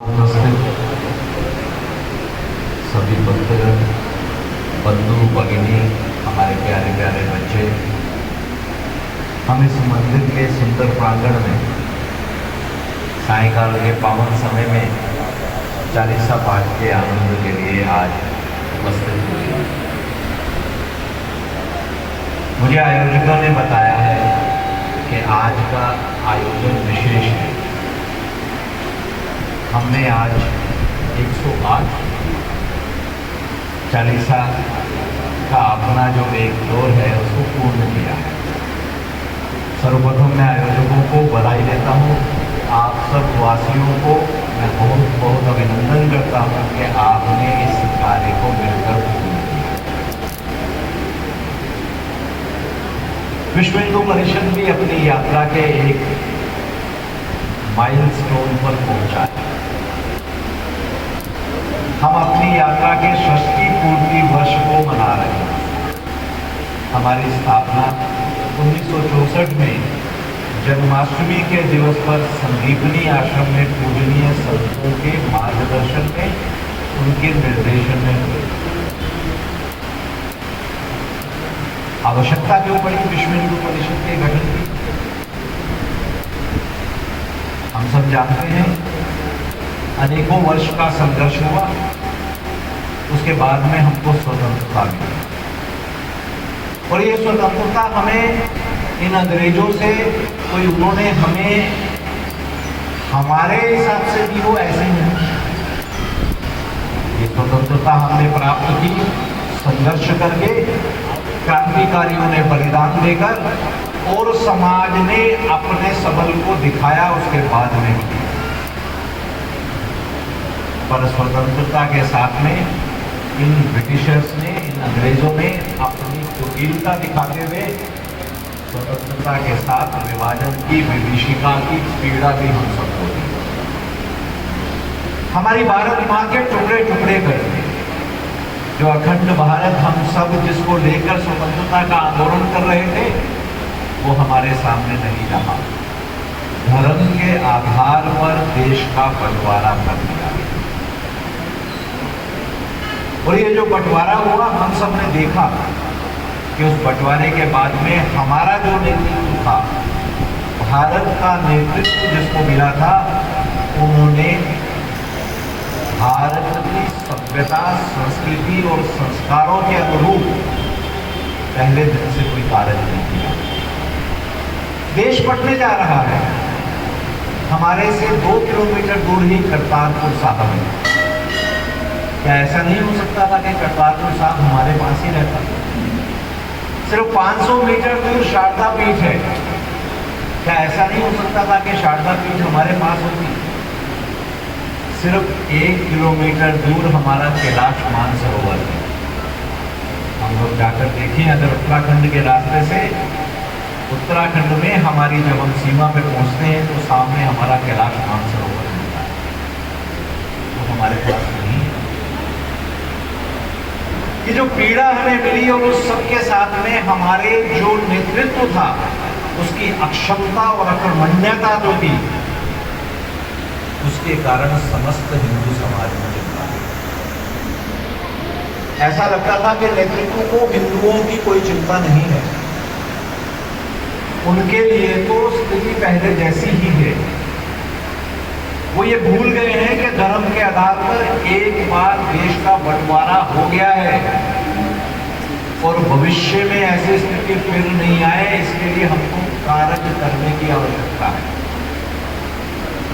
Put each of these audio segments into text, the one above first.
उपस्थित सभी भक्तगण, बंधु भगिनी, हमारे प्यारे प्यारे बच्चे, हम इस मंदिर के सुंदर प्रांगण में सायंकाल के पावन समय में चालीसा पाठ के आनंद के लिए आज उपस्थित हुए। मुझे आयोजकों ने बताया है कि आज का आयोजन विशेष है। हमने आज 108 चालीसा का अपना जो एक दौर है उसको पूर्ण किया है। सर्वप्रथम मैं आयोजकों को बधाई देता हूँ। आप सब वासियों को मैं बहुत बहुत अभिनंदन करता हूँ कि आपने इस कार्य को मिलकर पूर्ण किया। विश्व हिंदू परिषद भी अपनी यात्रा के एक माइलस्टोन पर पहुंचा है। हम अपनी यात्रा के षष्ठी पूर्ति वर्ष को मना रहे हैं। हमारी स्थापना 1964 में जन्माष्टमी के दिवस पर संदीपनी आश्रम में पूजनीय संतों के मार्गदर्शन में, उनके निर्देशन में हुई। आवश्यकता क्यों पड़ी विश्व हिंदू परिषद के गठन की? हम सब जानते हैं, अनेकों वर्ष का संघर्ष हुआ, उसके बाद में हमको स्वतंत्रता मिली। और ये स्वतंत्रता हमें इन अंग्रेजों से कोई उन्होंने हमें हमारे हिसाब से दी हो, ऐसे नहीं। ये स्वतंत्रता हमने प्राप्त की संघर्ष करके, क्रांतिकारियों ने बलिदान देकर, और समाज ने अपने सबल को दिखाया उसके बाद में भी। पर स्वतंत्रता के साथ में इन ब्रिटिशर्स ने, इन अंग्रेजों ने अपनी कुटिलता दिखाते हुए स्वतंत्रता के साथ विभाजन की, विभीषिका की पीड़ा भी हम सबको दी। हमारी भारत माँ के टुकड़े टुकड़े कर दिए। जो अखंड भारत हम सब जिसको लेकर स्वतंत्रता का आंदोलन कर रहे थे, वो हमारे सामने नहीं रहा। धर्म के आधार पर देश का बंटवारा कर दिया। और ये जो बंटवारा हुआ, हम सब ने देखा कि उस बंटवारे के बाद में हमारा जो नेतृत्व था, भारत का नेतृत्व जिसको मिला था, उन्होंने भारत की सभ्यता, संस्कृति और संस्कारों के अनुरूप पहले दिन से कोई कार्य नहीं किया। देश बंटने जा रहा है। हमारे से 2 किलोमीटर दूर ही करतारपुर साहब है। क्या ऐसा नहीं हो सकता था कि करतारपुर साहब हमारे पास ही रहता? सिर्फ 500 मीटर दूर शारदा पीठ है। क्या ऐसा नहीं हो सकता था कि शारदा पीठ हमारे पास होती? सिर्फ 1 किलोमीटर दूर हमारा कैलाश मानसरोवर है। हम लोग जाकर देखें, अगर उत्तराखंड के रास्ते से उत्तराखंड में हमारी जब हम सीमा पे पहुंचते हैं तो सामने हमारा कैलाश मानसरोवर मिलता है। तो हमारे पास नहीं है। कि जो पीड़ा हमें मिली और उस सबके साथ में हमारे जो नेतृत्व था, उसकी अक्षमता और अकर्मण्यता जो थी, उसके कारण समस्त हिंदू समाज में चिंता थी। ऐसा लगता था कि नेतृत्व को हिंदुओं की कोई चिंता नहीं है। उनके लिए तो स्थिति पहले जैसी ही है। वो ये भूल गए हैं कि धर्म के आधार पर एक बार देश का बंटवारा हो गया है और भविष्य में ऐसी स्थिति फिर नहीं आए, इसके लिए हमको कार्य करने की आवश्यकता है।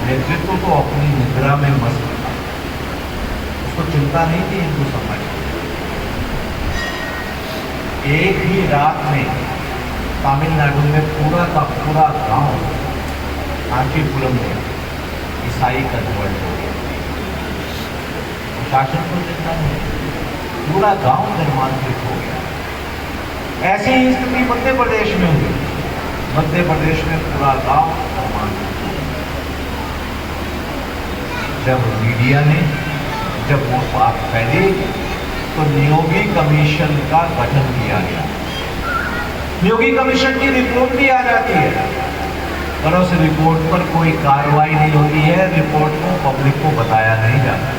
नेतृत्व तो अपनी निद्रा में मस्त था, उसको चिंता नहीं थी हिंदू समाज की। एक ही रात में तमिलनाडु में पूरा का पूरा गांव कांचीपुरम में ईसाई कन्वर्ट हो गया। शासन को चिंता नहीं, पूरा गांव धर्मांतरित हो गया। ऐसी ही स्थिति मध्य प्रदेश में हुई। मध्य प्रदेश में पूरा गांव धर्मांतरित हो गया। जब मीडिया ने, जब वो बात फैली, तो नियोगी कमीशन का गठन किया गया। नियोगी कमीशन की रिपोर्ट भी आ जाती है पर उस रिपोर्ट पर कोई कार्रवाई नहीं होती है, रिपोर्ट को पब्लिक को बताया नहीं जाता।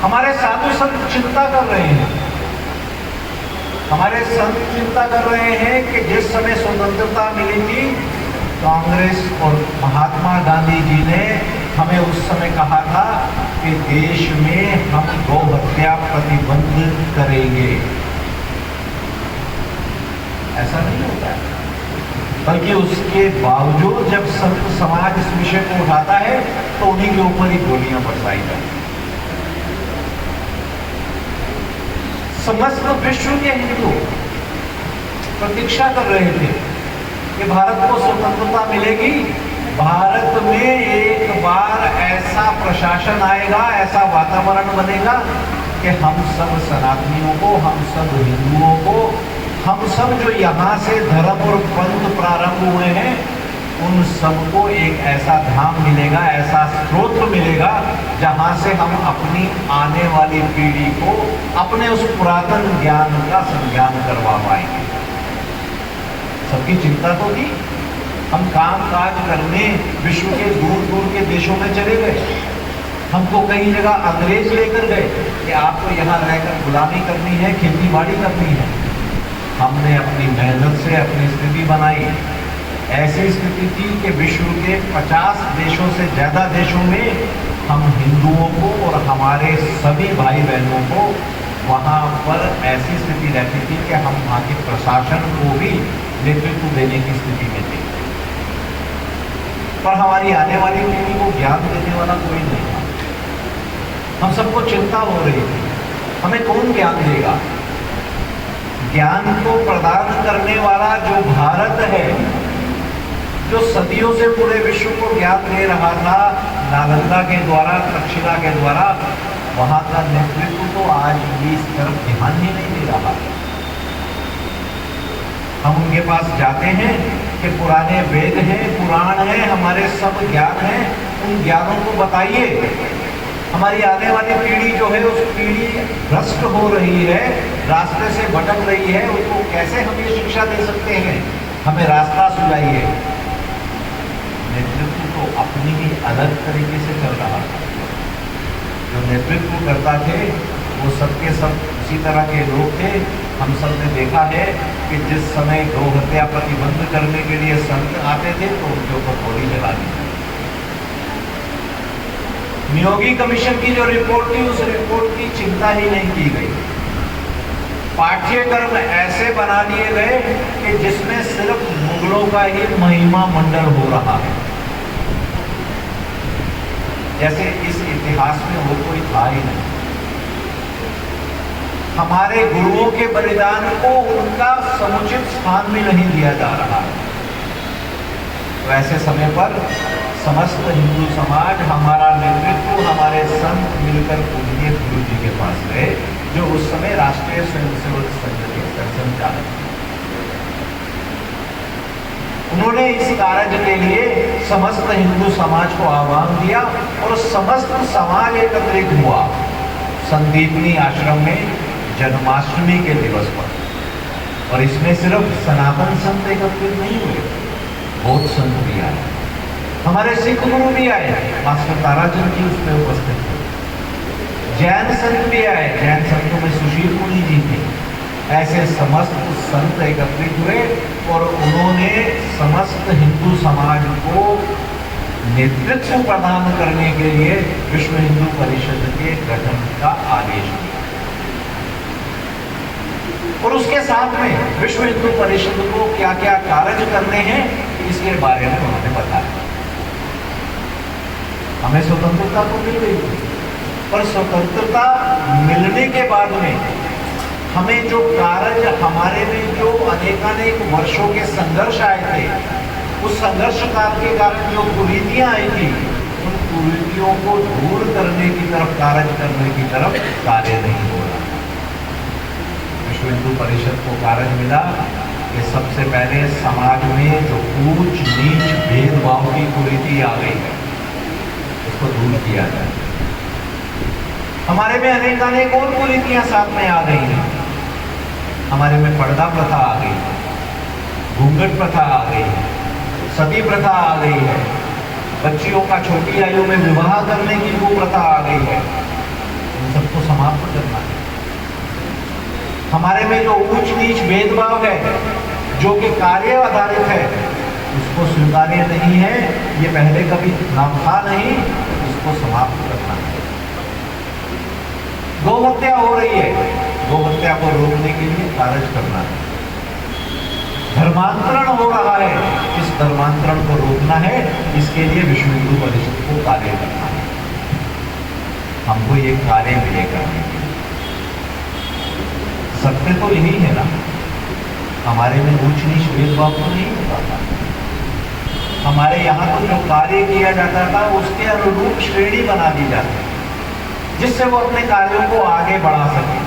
हमारे साधु संत चिंता कर रहे हैं, हमारे संत चिंता कर रहे हैं कि जिस समय स्वतंत्रता मिली थी, कांग्रेस और महात्मा गांधी जी ने हमें उस समय कहा था कि देश में हम गौ हत्या प्रतिबंध करेंगे। ऐसा नहीं होता है, बल्कि उसके बावजूद जब संत समाज इस विषय को उठाता है तो उन्हीं के ऊपर ही गोलियां बरसाई जाती। समस्त विश्व के हिंदू प्रतीक्षा कर रहे थे कि भारत को स्वतंत्रता मिलेगी, भारत में एक बार ऐसा प्रशासन आएगा, ऐसा वातावरण बनेगा कि हम सब सनातनियों को, हम सब हिंदुओं को, हम सब जो यहाँ से धर्म और पंथ प्रारंभ हुए हैं, उन सबको एक ऐसा धाम मिलेगा, ऐसा स्रोत मिलेगा जहाँ से हम अपनी आने वाली पीढ़ी को अपने उस पुरातन ज्ञान का संज्ञान करवा पाएंगे। सबकी चिंता तो थी। हम काम काज करने विश्व के दूर दूर के देशों में चले गए, हमको कई जगह अंग्रेज लेकर गए कि आपको यहाँ रहकर गुलामी करनी है, खेती बाड़ी करनी है। हमने अपनी मेहनत से अपनी स्थिति बनाई। ऐसी स्थिति थी कि विश्व के 50 देशों से ज़्यादा देशों में हम हिंदुओं को और हमारे सभी भाई बहनों को वहाँ पर ऐसी स्थिति रहती थी कि हम वहाँ के प्रशासन को भी नेतृत्व देने की स्थिति में थे, पर हमारी आने वाली पीढ़ी को ज्ञान देने वाला कोई नहीं था। हम सबको चिंता हो रही थी, हमें कौन ज्ञान देगा? ज्ञान को प्रदान करने वाला जो भारत है, जो सदियों से पूरे विश्व को ज्ञान दे रहा था, नालंदा के द्वारा, तक्षशिला के द्वारा, वहां का नेतृत्व तो आज भी इस तरफ ध्यान ही नहीं दे रहा। हम उनके पास जाते हैं कि पुराने वेद हैं, पुराण हैं, हमारे सब ज्ञान हैं, उन ज्ञानों को बताइए। हमारी आने वाली पीढ़ी जो है, उस पीढ़ी भ्रष्ट हो रही है, रास्ते से भटक रही है, उसको कैसे हम ये शिक्षा दे सकते हैं? हमें रास्ता सुझाइए। नेतृत्व तो अपनी ही अलग तरीके से चल रहा था। जो नेतृत्व करता थे वो सबके सब उसी तरह के लोग थे। हम सब ने देखा है कि जिस समय गौ हत्या प्रतिबंध करने के लिए संत आते थे तो उनके ऊपर गोली चला दी। नियोगी कमीशन की जो रिपोर्ट थी, उस रिपोर्ट की चिंता ही नहीं की गई। पाठ्यक्रम ऐसे बना दिए गए कि जिसमें सिर्फ मुगलों का ही महिमा मंडल हो रहा है, जैसे इस इतिहास में वो कोई था ही नहीं। हमारे गुरुओं के बलिदान को उनका समुचित स्थान भी नहीं दिया जा रहा है। तो ऐसे समय पर समस्त हिंदू समाज, हमारा नेतृत्व, हमारे संत मिलकर पूजनीय गुरु जी के पास गए, जो उस समय राष्ट्रीय स्वयंसेवक संघ के संचालक थे। उन्होंने इस कार्य के लिए समस्त हिंदू समाज को आह्वान दिया और समस्त समाज एकत्रित हुआ संदीपनी आश्रम में जन्माष्टमी के दिवस पर। और इसमें सिर्फ सनातन संत एकत्रित नहीं हुए, बौद्ध संत भी आए, हमारे सिख गुरु भी आए, मास्टर ताराचंद जी उसमें उपस्थित थे, जैन संत भी आए, जैन संतों में सुशील मुनि जी थे। ऐसे समस्त संत एकत्रित हुए और उन्होंने समस्त हिंदू समाज को नेतृत्व प्रदान करने के लिए विश्व हिंदू परिषद के गठन का आदेश दिया। और उसके साथ में विश्व हिंदू परिषद को क्या क्या कार्य करने हैं, इसके बारे में उन्होंने बताया। हमें स्वतंत्रता तो मिल गई थी, पर स्वतंत्रता मिलने के बाद में हमें जो कार्य, हमारे में जो अनेकानेक वर्षों के संघर्ष आए थे, उस संघर्ष काल के कारण जो कुरीतियां आई थी, उन कुरीतियों को दूर करने की तरफ, कार्य करने की तरफ कार्य नहीं हो रहा। विश्व हिंदू परिषद को कार्य मिला कि सबसे पहले समाज में जो ऊंच नीच भेदभाव की कुरीति आ गई है, उसको दूर किया जाए। हमारे में अनेकानेक और कुरीतियां साथ में आ गई हैं। हमारे में पर्दा प्रथा आ गई, घूंघट प्रथा आ गई, सती प्रथा आ गई है, बच्चियों का छोटी आयु में विवाह करने की कुप्रथा आ गई है। इन सबको समाप्त करना है। हमारे में जो ऊंच नीच भेदभाव है, जो कि कार्य आधारित है, उसको स्वीकार्य नहीं है, ये पहले कभी नाम था नहीं, इसको समाप्त करना है। गौ हत्या हो रही है, गौ हत्या को रोकने के लिए कार्य करना है। धर्मांतरण हो रहा है, इस धर्मांतरण को रोकना है, इसके लिए विश्व हिंदू परिषद को कार्य करना है। हमको ये कार्य मिलेगा। सत्य तो यही है ना, हमारे में ऊंच नीच भेदभाव तो नहीं होता था। हमारे यहाँ तो जो कार्य किया जाता था उसके अनुरूप श्रेणी बना दी जाती, जिससे वो अपने कार्यों को आगे बढ़ा सके।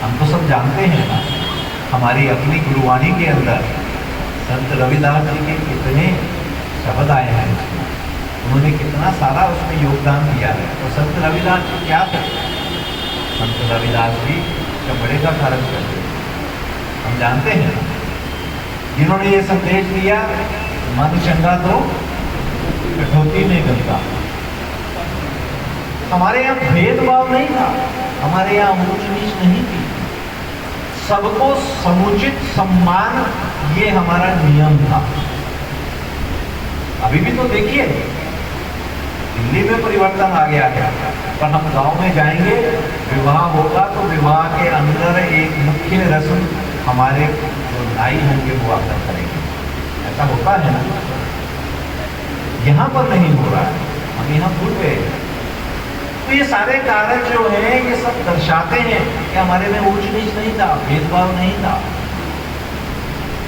हम तो सब जानते हैं ना, हमारी अपनी गुरुवाणी के अंदर संत रविदास जी के कितने शब्द आए हैं, उन्होंने कितना सारा उसमें योगदान दिया है। तो संत रविदास जी क्या थे? संत रविदास जी चमड़े का कार्य करते, हम जानते हैं। जिन्होंने ये संदेश दिया, मन चंगा तो कठौती में गंगा। हमारे यहाँ भेदभाव नहीं था, हमारे यहाँ ऊंच नीच नहीं थी, सबको समुचित सम्मान, ये हमारा नियम था। अभी भी तो देखिए, दिल्ली में परिवर्तन आ गया है, पर हम गांव में जाएंगे, विवाह होगा तो विवाह के अंदर एक मुख्य रस्म हमारे जो नाई होंगे वो आकर करेंगे। ऐसा होता है ना, यहाँ पर नहीं हो रहा है, हम यहाँ भूल गए। तो ये सारे कारक जो हैं, ये सब दर्शाते हैं कि हमारे में ऊंच नीच नहीं था, भेदभाव नहीं था।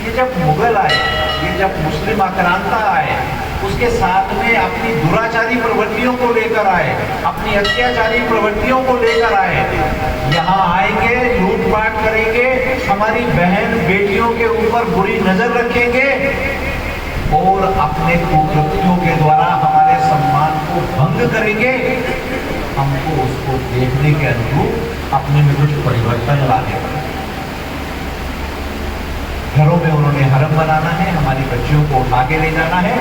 ये जब मुगल आए, ये जब मुस्लिम आक्रांता आए, उसके साथ में अपनी दुराचारी प्रवृत्तियों को लेकर आए, अपनी अत्याचारी प्रवृत्तियों को लेकर आए। यहाँ आएंगे, लूटपाट करेंगे, हमारी बहन बेटियों के ऊपर बुरी नजर रखेंगे और अपने कुकृत्यों के द्वारा हमारे सम्मान को भंग करेंगे। हमको उसको देखने के अनुरूप अपने में कुछ परिवर्तन लाने पड़े। घरों में उन्होंने हरम बनाना है, हमारी बच्चियों को उठा के ले जाना है,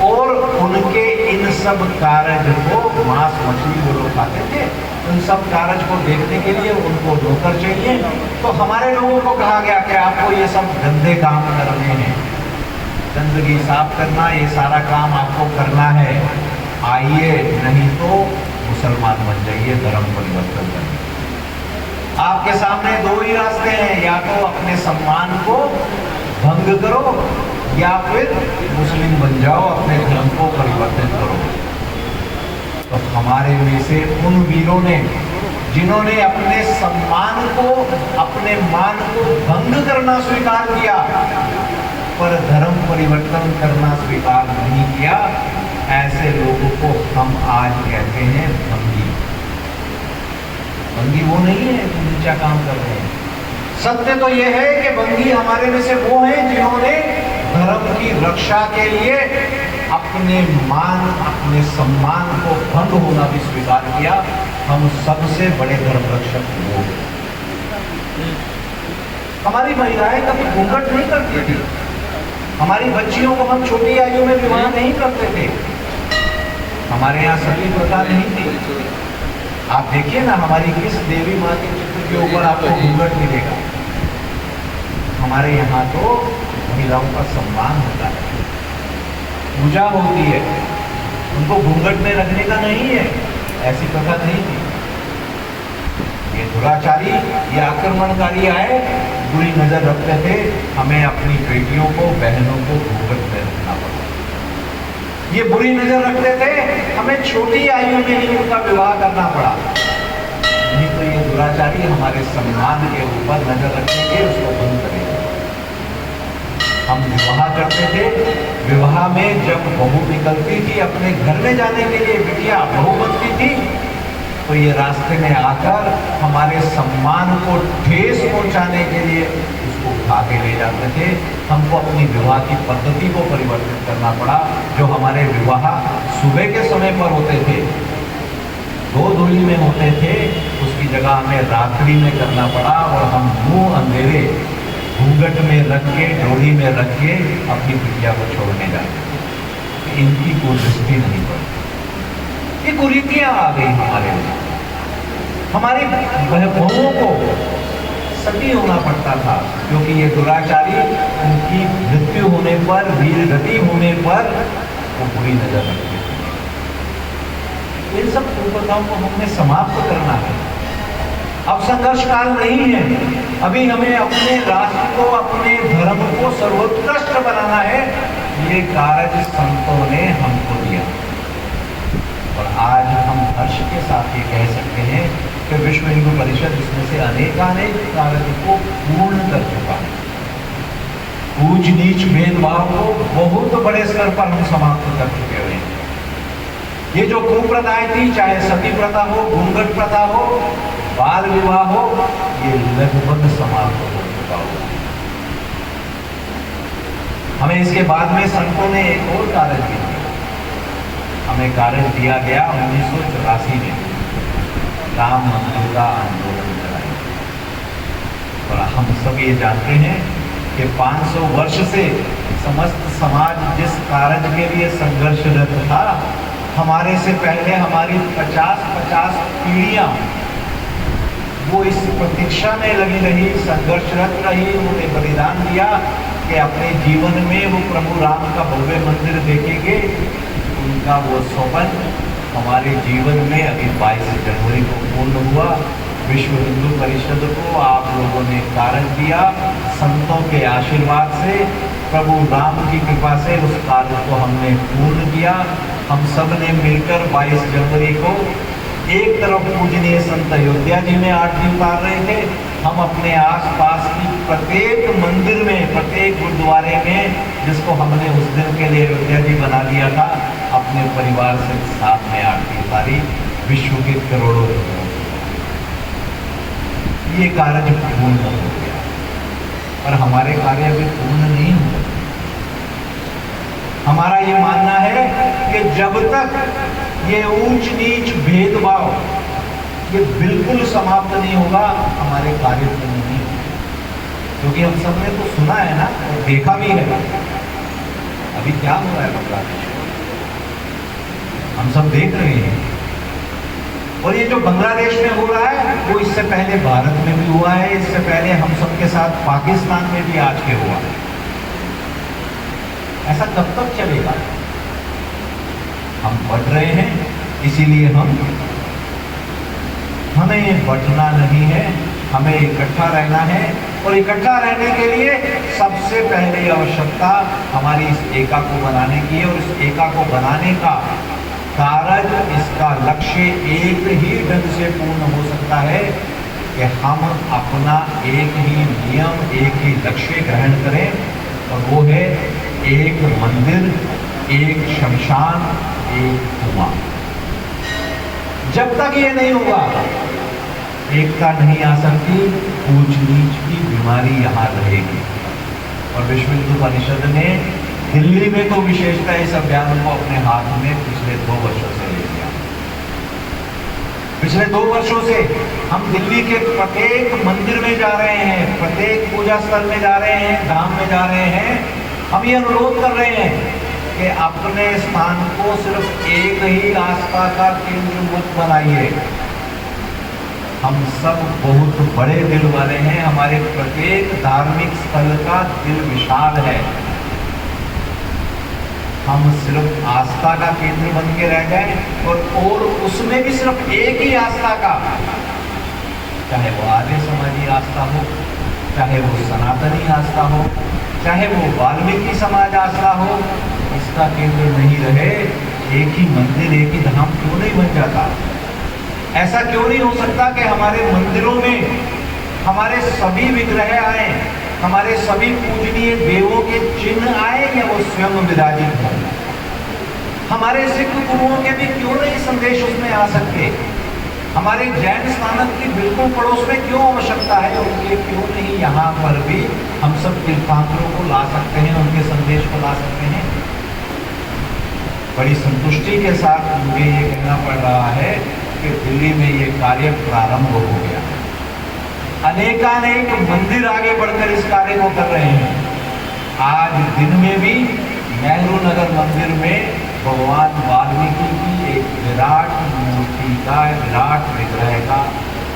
और उनके इन सब कार्य को, मांस मछली वो लोग खाते थे, उन सब कार्य को देखने के लिए उनको नौकर चाहिए। तो हमारे लोगों को कहा गया कि आपको ये सब गंदे काम करने हैं, गंदगी साफ करना, ये सारा काम आपको करना है, आइए, नहीं तो मुसलमान बन जाइए, धर्म परिवर्तन करिए। आपके सामने दो ही रास्ते हैं, या तो अपने सम्मान को भंग करो, या फिर मुस्लिम बन जाओ, अपने धर्म को परिवर्तित करो। तो हमारे में से उन वीरों ने, जिन्होंने अपने सम्मान को, अपने मान को भंग करना स्वीकार किया, पर धर्म परिवर्तन करना स्वीकार नहीं किया, ऐसे लोगों को हम आज कहते हैं भंगी। भंगी वो नहीं है जो नीचा काम कर रहे हैं। सत्य तो यह है कि भंगी हमारे में से वो हैं जिन्होंने धर्म की रक्षा के लिए अपने मान, अपने सम्मान को भंग होना भी स्वीकार किया। हम सबसे बड़े धर्म रक्षक वो। हमारी महिलाएं कभी घूंघट नहीं करती थी, हमारी बच्चियों को हम छोटी आयु में विवाह नहीं करते थे, हमारे यहाँ सती प्रथा नहीं थी। आप देखिए ना, हमारी किस देवी माँ के चित्र के ऊपर आपको घूंघट मिलेगा। हमारे यहाँ तो महिलाओं का सम्मान होता है, पूजा होती है, उनको घूंघट में रखने का नहीं है, ऐसी प्रथा नहीं थी। ये दुराचारी, ये आक्रमणकारी आए, बुरी नजर रखते थे, हमें अपनी बेटियों को, बहनों को घूंघट में रखना पड़ा। ये बुरी नजर रखते थे, हमें छोटी आयु में ही उनका विवाह करना पड़ा। नहीं तो ये दुराचारी हमारे सम्मान के ऊपर नजर रखेंगे, उसको बंद करेंगे। हम विवाह करते थे, विवाह में जब बहू निकलती थी अपने घर में जाने के लिए, बिटिया बहू बनती थी, तो ये रास्ते में आकर हमारे सम्मान को ठेस पहुंचाने के लिए उसको उठा के ले जाते थे। हमको अपनी विवाह की पद्धति को परिवर्तित करना पड़ा। जो हमारे विवाह सुबह के समय पर होते थे, दो धुली में होते थे, उसकी जगह हमें रात्रि में करना पड़ा, और हम मुंह अंधेरे घूंघट में रख के, डोली में रख के अपनी बिटिया को छोड़ने जाते। इनकी कोई दृष्टि नहीं पड़ती। ये कुरीतियां आ गई हमारे लिए। हमारी बहुओं को सती होना पड़ता था, क्योंकि ये दुराचारी उनकी मृत्यु होने पर, वीर गति होने पर वो बुरी नजर रखते थे। इन सब कुप्रथाओं को हमने समाप्त करना है। अब संघर्ष काल नहीं है। अभी हमें अपने राष्ट्र को, अपने धर्म को सर्वोत्कृष्ट बनाना है। ये कार्य संतों ने हमको दिया और आज हम हर्ष के साथ ये कह सकते हैं कि विश्व हिंदू परिषद इसमें से अनेकानेक कार्य को पूर्ण कर चुका है। ऊंच नीच भेदभाव को बहुत बड़े स्तर पर हम समाप्त कर चुके हुए हैं। ये जो कुप्रथाएं थी, चाहे सती प्रथा हो, घूंघट प्रथा हो, बाल विवाह हो, ये लगभग समाप्त हो चुका हो। हमें इसके बाद में संतों ने एक और कार्य दिया। हमें कार्य दिया गया 1984 में, राम मंदिर का आंदोलन कराया। और हम सब ये जानते हैं कि 500 वर्ष से समस्त समाज जिस कार्य के लिए संघर्षरत था, हमारे से पहले हमारी 50 पीढ़ियां वो इस प्रतीक्षा में लगी रही, संघर्षरत रही। उन्होंने बलिदान दिया कि अपने जीवन में वो प्रभु राम का भव्य मंदिर देखेंगे। उनका वो स्वप्न हमारे जीवन में अभी 22 जनवरी को पूर्ण हुआ। विश्व हिंदू परिषद को आप लोगों ने कारण दिया, संतों के आशीर्वाद से, प्रभु राम की कृपा से उस कार्य को हमने पूर्ण किया। हम सब ने मिलकर 22 जनवरी को एक तरफ पूजनीय संत अयोध्या जी में आरती उतार रहे थे, हम अपने आसपास की प्रत्येक मंदिर में, प्रत्येक गुरुद्वारे में, जिसको हमने उस दिन के लिए अयोध्या जी बना दिया था, अपने परिवार से साथ में आरती उतारी। विश्व के करोड़ों लोगों, ये कार्य पूर्ण हो गया। पर हमारे कार्य अभी पूर्ण नहीं हुए। हमारा ये मानना है कि जब तक ये ऊंच नीच भेदभाव ये बिल्कुल समाप्त नहीं होगा, हमारे कार्य पूर्ण नहीं होंगे। क्योंकि हम सब ने तो सुना है ना, और देखा भी है अभी क्या हो रहा है बांग्लादेश में, हम सब देख रहे हैं। और ये जो बांग्लादेश में हो रहा है, वो इससे पहले भारत में भी हुआ है, इससे पहले हम सबके साथ पाकिस्तान में भी आज के हुआ है। ऐसा कब तक चलेगा? हम बढ़ रहे हैं, इसीलिए हमें बंटना नहीं है, हमें इकट्ठा रहना है। और इकट्ठा रहने के लिए सबसे पहले आवश्यकता हमारी इस एका को बनाने की है। और इस एका को बनाने का कार्य, इसका लक्ष्य एक ही ढंग से पूर्ण हो सकता है कि हम अपना एक ही नियम, एक ही लक्ष्य ग्रहण करें, और वो है एक मंदिर, एक शमशान, एक कुआं। जब तक ये नहीं होगा, एकता नहीं आ सकती, ऊंच नीच की बीमारी यहाँ रहेगी। और विश्व हिंदू परिषद ने दिल्ली में तो विशेषतः इस अभियान को अपने हाथ में पिछले 2 वर्षों से ले लिया। पिछले 2 वर्षों से हम दिल्ली के प्रत्येक मंदिर में जा रहे हैं, प्रत्येक पूजा स्थल में जा रहे हैं, धाम में जा रहे हैं। हम ये अनुरोध कर रहे हैं कि अपने स्थान को सिर्फ एक ही आस्था का केंद्र मत बनाइए। हम सब बहुत बड़े दिल वाले हैं, हमारे प्रत्येक धार्मिक स्थल का दिल विशाल है। हम सिर्फ आस्था का केंद्र बन के रह गए, और उसमें भी सिर्फ एक ही आस्था का, चाहे वो आर्य समाजी आस्था हो, चाहे वो सनातनी आस्था हो, चाहे वो वाल्मीकि समाज आस्था हो, इसका केंद्र नहीं रहे। एक ही मंदिर, एक ही धाम क्यों नहीं बन जाता? ऐसा क्यों नहीं हो सकता कि हमारे मंदिरों में हमारे सभी विग्रह आए, हमारे सभी पूजनीय देवों के चिन्ह आए, या वो स्वयं विराजित हो? हमारे सिख गुरुओं के भी क्यों नहीं संदेश उसमें आ सकते? हमारे जैन स्थानक की बिल्कुल पड़ोस में क्यों आवश्यकता है? उनके क्यों नहीं यहाँ पर भी हम सब तीर्थांकरों को ला सकते हैं, उनके संदेश को ला सकते हैं? बड़ी संतुष्टि के साथ मुझे ये कहना पड़ रहा है कि दिल्ली में ये कार्य प्रारंभ हो गया। अनेकानेक मंदिर आगे बढ़कर इस कार्य को कर रहे हैं। आज दिन में भी नेहरू नगर मंदिर में भगवान वाल्मीकि की एक विराट मूर्ति का, विराट विग्रह का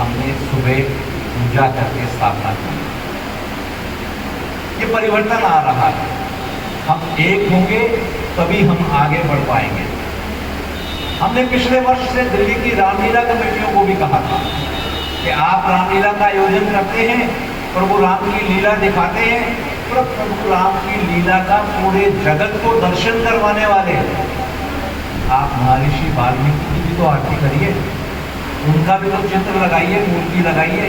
हमने सुबह पूजा करके स्थापना की। ये परिवर्तन आ रहा है। हम एक होंगे तभी हम आगे बढ़ पाएंगे। हमने पिछले वर्ष से दिल्ली की रामलीला कमेटियों को भी कहा था कि आप रामलीला का आयोजन करते हैं, प्रभु राम की लीला दिखाते हैं, तो प्रभु राम की लीला का पूरे जगत को दर्शन करवाने वाले आप महर्षि वाल्मीकि की भी तो आरती करिए, उनका भी तो चित्र लगाइए, मूर्ति लगाइए।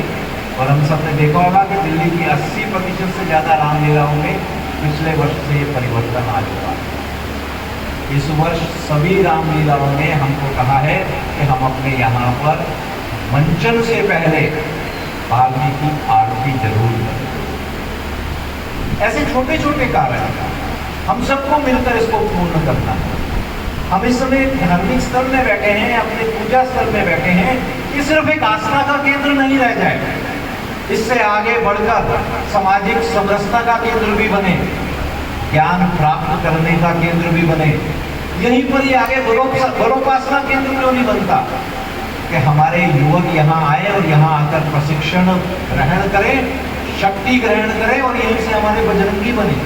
और हम सब ने देखा होगा कि दिल्ली की 80% से ज़्यादा रामलीलाओं में पिछले वर्ष से ये परिवर्तन आ चुका है। इस वर्ष सभी रामलीलाओं ने हमको कहा है कि हम अपने यहाँ पर मंचन से पहले वाल्मीकि आरती जरूर करें। ऐसे छोटे छोटे कार्य हम सबको मिलकर इसको पूर्ण करना है। हम इस समय धार्मिक स्थल में बैठे हैं, अपने पूजा स्थल में बैठे हैं, ये सिर्फ एक आस्था का केंद्र नहीं रह जाए, इससे आगे बढ़कर सामाजिक समरसता का केंद्र भी बने, ज्ञान प्राप्त करने का केंद्र भी बने। यहीं पर ही आगे बलोपासना केंद्र क्यों नहीं बनता कि हमारे युवक यहाँ आए और यहाँ आकर प्रशिक्षण ग्रहण करें, शक्ति ग्रहण करें और यहीं से हमारे बजरंगी बने।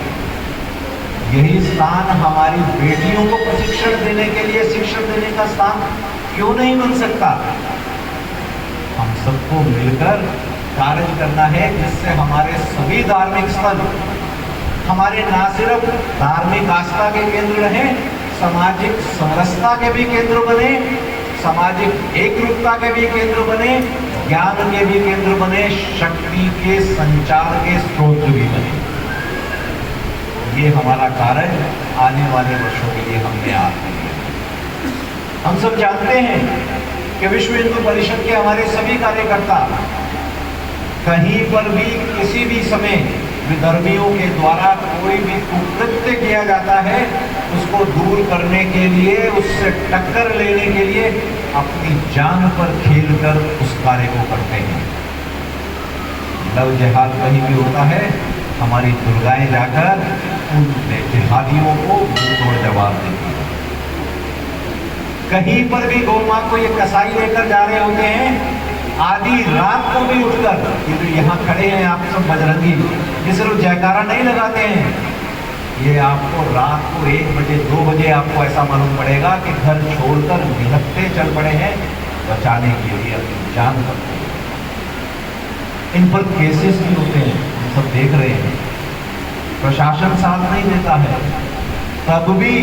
यही स्थान हमारी बेटियों को प्रशिक्षण देने के लिए, शिक्षण देने का स्थान क्यों नहीं बन सकता? हम सबको मिलकर कार्य करना है जिससे हमारे सभी धार्मिक स्थल हमारे ना सिर्फ धार्मिक आस्था के केंद्र रहें, सामाजिक समरसता के भी केंद्र बने, सामाजिक एकरूपता के भी केंद्र बने, ज्ञान के भी केंद्र बने, शक्ति के संचार के स्रोत भी बने। ये हमारा कार्य आने वाले वर्षों के लिए हमने आज किया। हम सब जानते हैं कि विश्व हिंदू परिषद के हमारे सभी कार्यकर्ता कहीं पर भी किसी भी समय विधर्मियों के द्वारा कोई भी कुकृत्य किया जाता है, उसको दूर करने के लिए, उससे टक्कर लेने के लिए अपनी जान पर खेलकर उस कार्य को करते हैं। लव जिहाद कहीं भी होता है, हमारी दुर्गाएं जाकर उन जिहादियों को मुंहतोड़ जवाब देती है। कहीं पर भी गौ मां को ये कसाई लेकर जा रहे होते हैं, आधी रात को भी उठकर, ये जो यहाँ खड़े हैं आप सब बजरंगी, ये सिर्फ जयकारा नहीं लगाते हैं, ये आपको रात को 1 बजे 2 बजे आपको ऐसा मालूम पड़ेगा कि घर छोड़कर निहत्ते चल पड़े हैं बचाने के लिए, अपनी जान करते हैं। इन पर केसेस भी होते हैं, हम सब देख रहे हैं, प्रशासन साथ नहीं देता है, तब भी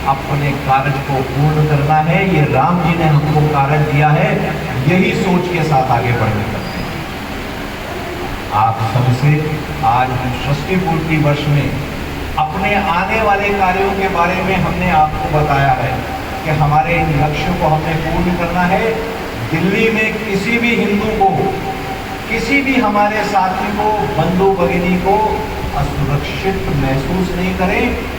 अपने कार्य को पूर्ण करना है। ये राम जी ने हमको कार्य दिया है, यही सोच के साथ आगे बढ़ने करते हैं। आप सबसे आज षष्ठी पूर्ति वर्ष में अपने आने वाले कार्यों के बारे में हमने आपको बताया है कि हमारे इन लक्ष्यों को हमें पूर्ण करना है। दिल्ली में किसी भी हिंदू को, किसी भी हमारे साथी को, बंधु भगिनी को असुरक्षित महसूस नहीं करें।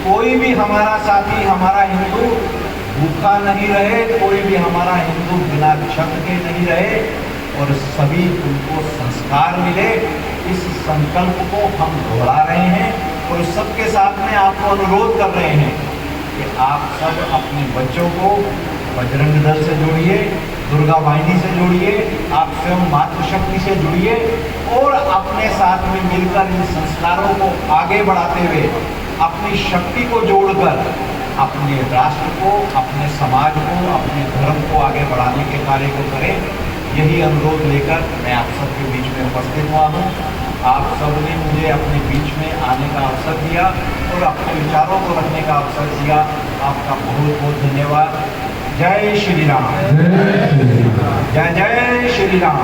कोई भी हमारा साथी, हमारा हिंदू भूखा नहीं रहे, कोई भी हमारा हिंदू बिना छत के नहीं रहे और सभी उनको संस्कार मिले। इस संकल्प को हम दोहरा रहे हैं और सबके साथ में आपको अनुरोध कर रहे हैं कि आप सब अपने बच्चों को बजरंग दल से जोड़िए, दुर्गा वाहिनी से जोड़िए, आप स्वयं मातृशक्ति से जुड़िए और अपने साथ में मिलकर इन संस्कारों को आगे बढ़ाते हुए अपनी शक्ति को जोड़कर अपने राष्ट्र को, अपने समाज को, अपने धर्म को आगे बढ़ाने के कार्य को करें। यही अनुरोध लेकर मैं आप सबके बीच में उपस्थित हुआ हूँ। आप सबने मुझे अपने बीच में आने का अवसर दिया और अपने विचारों को रखने का अवसर दिया। आपका बहुत बहुत धन्यवाद। जय श्री राम। जय जय श्री राम।